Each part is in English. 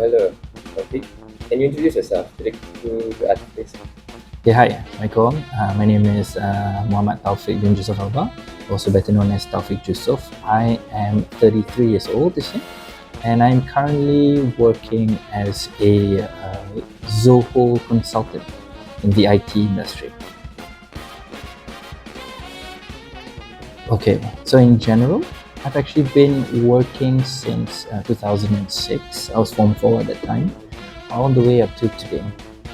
Hello, Taufiq. Can you introduce yourself to the artist, please? Yeah, hi. Assalamualaikum. My name is Muhammad Taufiq bin Jusoff, also better known as Taufiq Jusoff. I am 33 years old this year, and I'm currently working as a Zoho consultant in the IT industry. Okay, so in general, I've actually been working since 2006. I was Form 4 at that time, all the way up to today.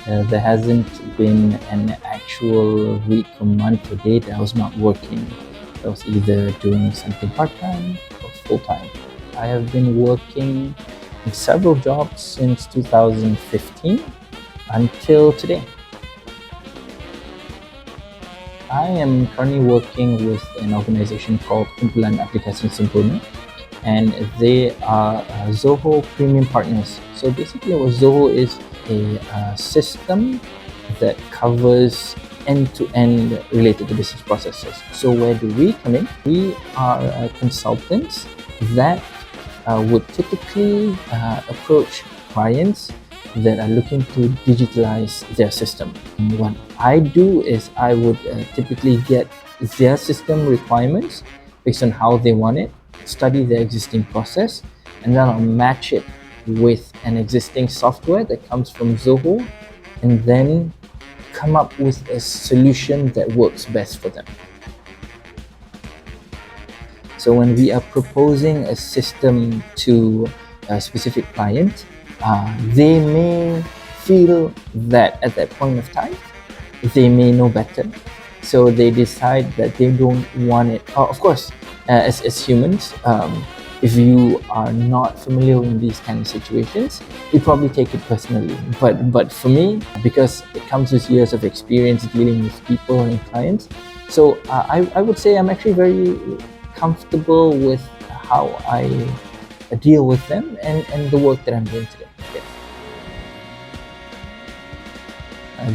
There hasn't been an actual week or month or day that I was not working. I was either doing something part-time or full-time. I have been working in several jobs since 2015 until today. I am currently working with an organization called Kumpulan Aplikasi Sempurna, and they are Zoho Premium Partners. So basically what Zoho is a system that covers end-to-end related to business processes. So where do we come in? We are consultants that would typically approach clients that are looking to digitalize their system. What I do is I would typically get their system requirements based on how they want it, study their existing process, and then I'll match it with an existing software that comes from Zoho, and then come up with a solution that works best for them. So when we are proposing a system to a specific client, they may feel that at that point of time, they may know better. So they decide that they don't want it. Of course, as humans, if you are not familiar with these kind of situations, you probably take it personally. But for me, because it comes with years of experience dealing with people and clients, so I would say I'm actually very comfortable with how I deal with them and the work that I'm doing today.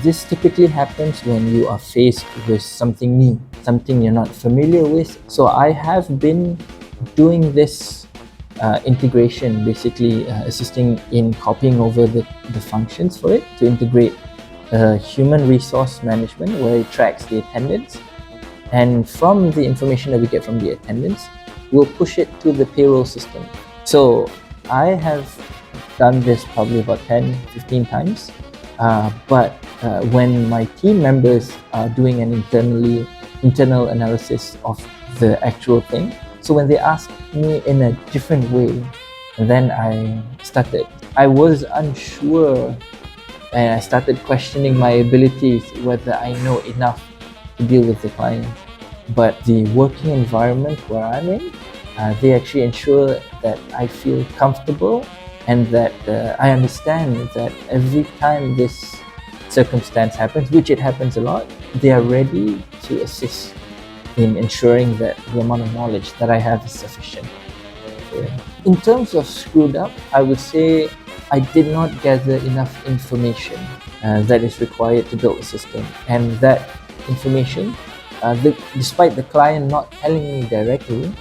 This typically happens when you are faced with something new, something you're not familiar with. So I have been doing this integration, basically assisting in copying over the functions for it to integrate human resource management, where it tracks the attendance. And from the information that we get from the attendance, we'll push it to the payroll system. So I have done this probably about 10, 15 times. But when my team members are doing an internal analysis of the actual thing, so when they ask me in a different way, then I started. I was unsure, and I started questioning my abilities, whether I know enough to deal with the client. But the working environment where I'm in, they actually ensure that I feel comfortable and that I understand that every time this circumstance happens, which it happens a lot, they are ready to assist in ensuring that the amount of knowledge that I have is sufficient. In terms of screwed up, I would say I did not gather enough information that is required to build a system, and that information, despite the client not telling me directly,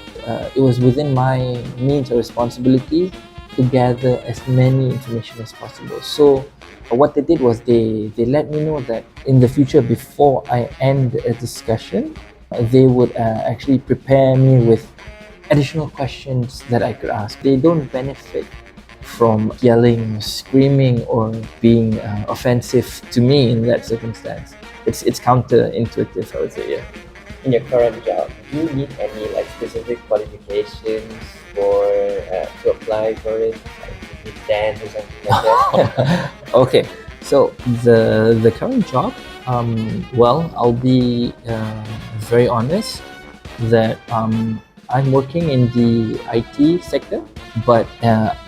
it was within my means or responsibility to gather as many information as possible. So what they did was they let me know that in the future, before I end a discussion, they would actually prepare me with additional questions that I could ask. They don't benefit from yelling, screaming, or being offensive to me in that circumstance. It's counterintuitive, I would say, yeah. In your current job, do you need any specific qualifications for to apply for it? Like you need dance or something like that? Okay, so the current job, well, I'll be very honest that I'm working in the IT sector, but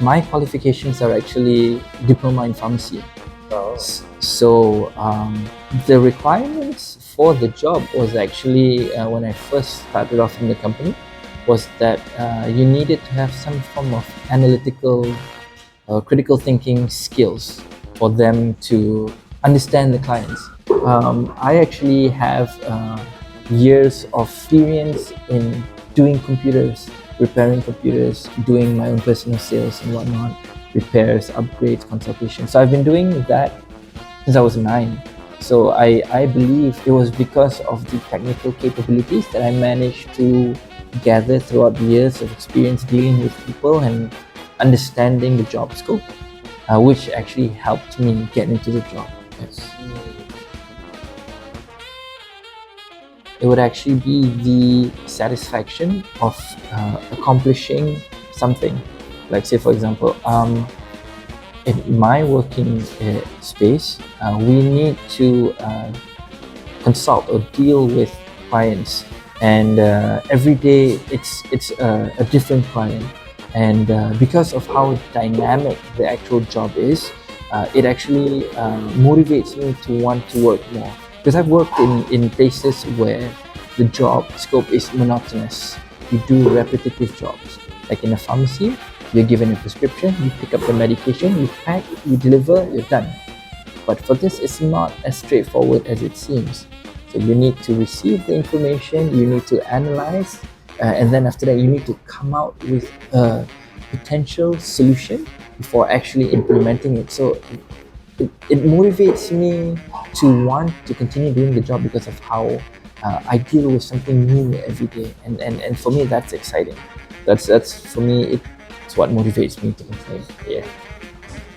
my qualifications are actually diploma in pharmacy. Oh. So the requirements for the job was actually, when I first started off in the company, was that you needed to have some form of analytical, critical thinking skills for them to understand the clients. I actually have years of experience in doing computers, repairing computers, doing my own personal sales and whatnot, repairs, upgrades, consultation. So I've been doing that since I was 9. So I believe it was because of the technical capabilities that I managed to gather throughout the years of experience dealing with people and understanding the job scope, which actually helped me get into the job. Yes. It would actually be the satisfaction of accomplishing something. Like, say for example, in my working space, we need to consult or deal with clients, and every day it's a different client, and because of how dynamic the actual job is, it actually motivates me to want to work more, because I've worked in places where the job scope is monotonous. You do repetitive jobs, like in a pharmacy. You're given a prescription, you pick up the medication, you pack, you deliver, you're done. But for this, it's not as straightforward as it seems. So you need to receive the information, you need to analyze, and then after that, you need to come out with a potential solution before actually implementing it. So it motivates me to want to continue doing the job because of how I deal with something new every day, and for me, that's exciting. That's for me, it's what motivates me to continue. Yeah.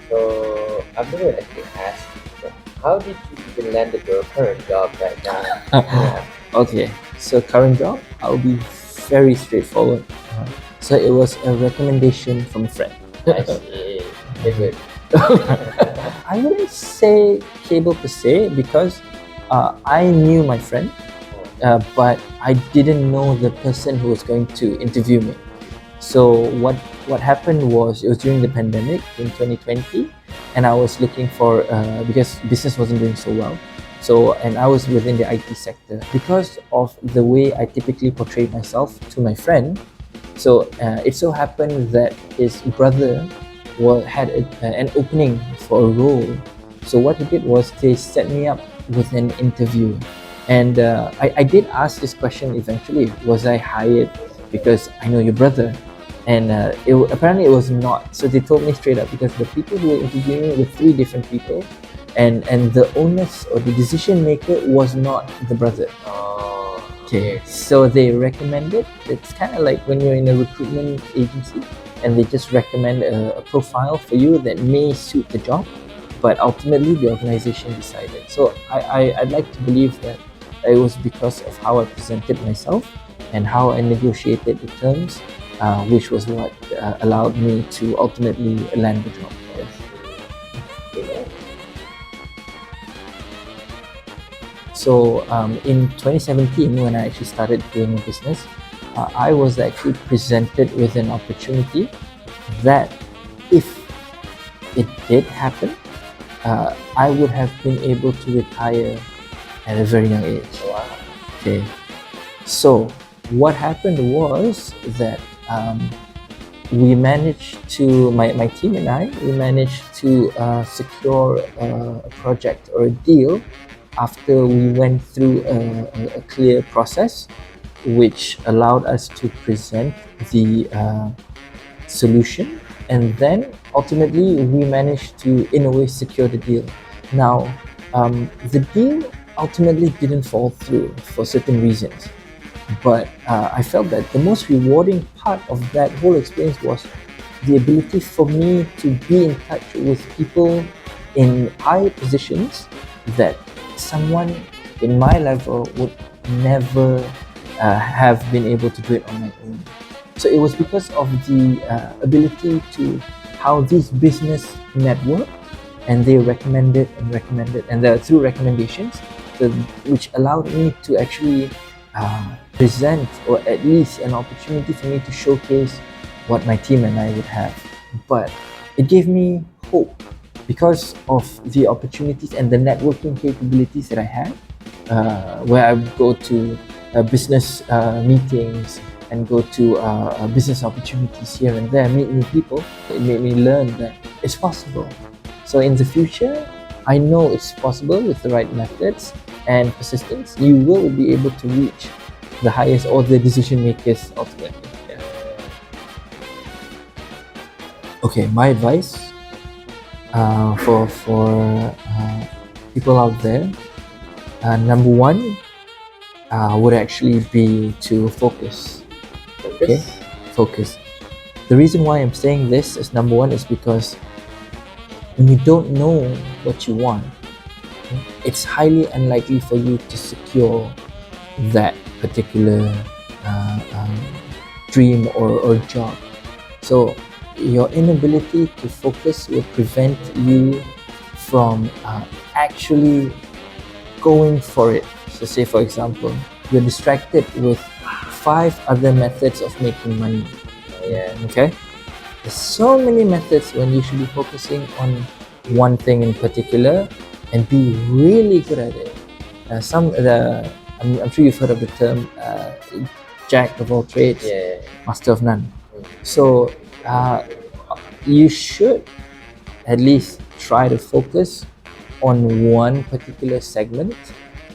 So I'm going to actually ask you, how did you even land your current job right now? Yeah. Okay, so current job, I'll be very straightforward. So it was a recommendation from a friend. I see. Okay, good. I wouldn't say cable per se, because I knew my friend, but I didn't know the person who was going to interview me. So what happened was, it was during the pandemic in 2020, and I was looking for because business wasn't doing so well. So, and I was within the IT sector. Because of the way I typically portray myself to my friend, so it so happened that his brother had an opening for a role. So what he did was, they set me up with an interview, and I did ask this question eventually: was I hired because I know your brother? And apparently it was not. So they told me straight up, because the people who were interviewing me were 3 different people, and the onus or the decision maker was not the brother. Oh, Okay, so they recommended. It's kind of like when you're in a recruitment agency and they just recommend a profile for you that may suit the job, but ultimately the organization decided. So I'd like to believe that it was because of how I presented myself and how I negotiated the terms, which was what allowed me to ultimately land the job. Yes. So in 2017, when I actually started doing business, I was actually presented with an opportunity that, if it did happen, I would have been able to retire at a very young age. Wow. Okay, so what happened was that we managed to, my team and I, we managed to secure a project or a deal after we went through a clear process, which allowed us to present the solution, and then ultimately we managed to, in a way, secure the deal. Now, the deal ultimately didn't fall through for certain reasons, but I felt that the most rewarding part of that whole experience was the ability for me to be in touch with people in high positions that someone in my level would never have been able to do it on my own. So it was because of the ability to how these business network, and they recommended, and through recommendations, which allowed me to actually present, or at least an opportunity for me to showcase what my team and I would have. But it gave me hope because of the opportunities and the networking capabilities that I had, where I would go to business meetings and go to business opportunities here and there, meet new people. It made me learn that it's possible. So in the future, I know it's possible with the right methods and persistence. You will be able to reach the highest, or the decision makers ultimately. Yeah. Okay, my advice for people out there. Number one would actually be to focus. Okay, Focus. focus. The reason why I'm saying this is number one is because when you don't know what you want, it's highly unlikely for you to secure that particular uh, um, dream or job. So your inability to focus will prevent you from actually going for it. So say for example, you're distracted with 5 other methods of making money. Yeah. Okay, there's so many methods when you should be focusing on one thing in particular and be really good at it. I'm sure you've heard of the term jack of all trades, Yeah. master of none. So uh, you should at least try to focus on one particular segment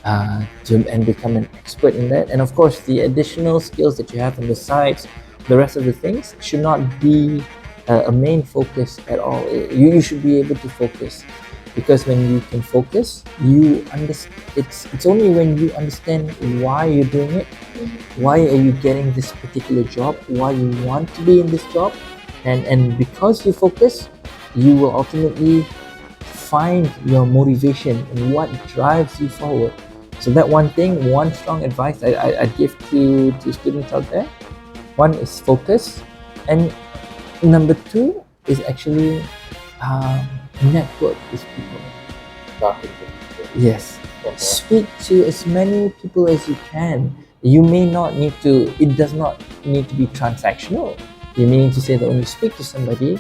and become an expert in that. And of course, the additional skills that you have on the sides, the rest of the things should not be a main focus at all. You should be able to focus, because when you can focus, you understand. It's only when you understand why you're doing it, why are you getting this particular job, why you want to be in this job, and because you focus, you will ultimately find your motivation and what drives you forward. So that one thing, one strong advice I give to students out there, one is focus, and number two is actually network with people. Talking to people. Yes, speak to as many people as you can. You may not need to, it does not need to be transactional. You may need to say that when you speak to somebody,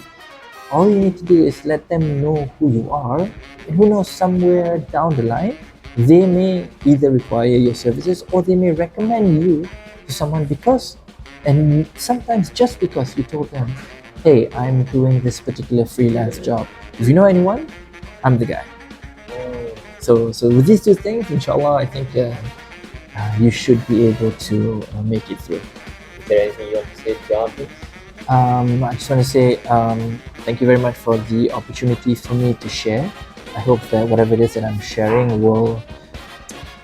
all you need to do is let them know who you are, and who knows, somewhere down the line, they may either require your services or they may recommend you to someone because, and sometimes just because you told them, hey, I'm doing this particular freelance job. If you know anyone, I'm the guy. So with these two things, inshallah, I think you should be able to make it through. Is there anything you want to say to the audience? I just want to say thank you very much for the opportunity for me to share. I hope that whatever it is that I'm sharing will,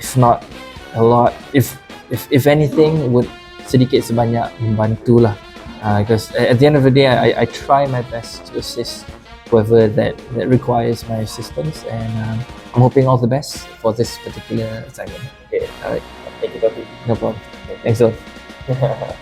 if not a lot, if anything, would sedikit sebanyak membantu lah. Because at the end of the day, I try my best to assist whoever that requires my assistance, and I'm hoping all the best for this particular assignment. Okay. Alright, Thank you, Taufiq. no problem. Thanks a lot.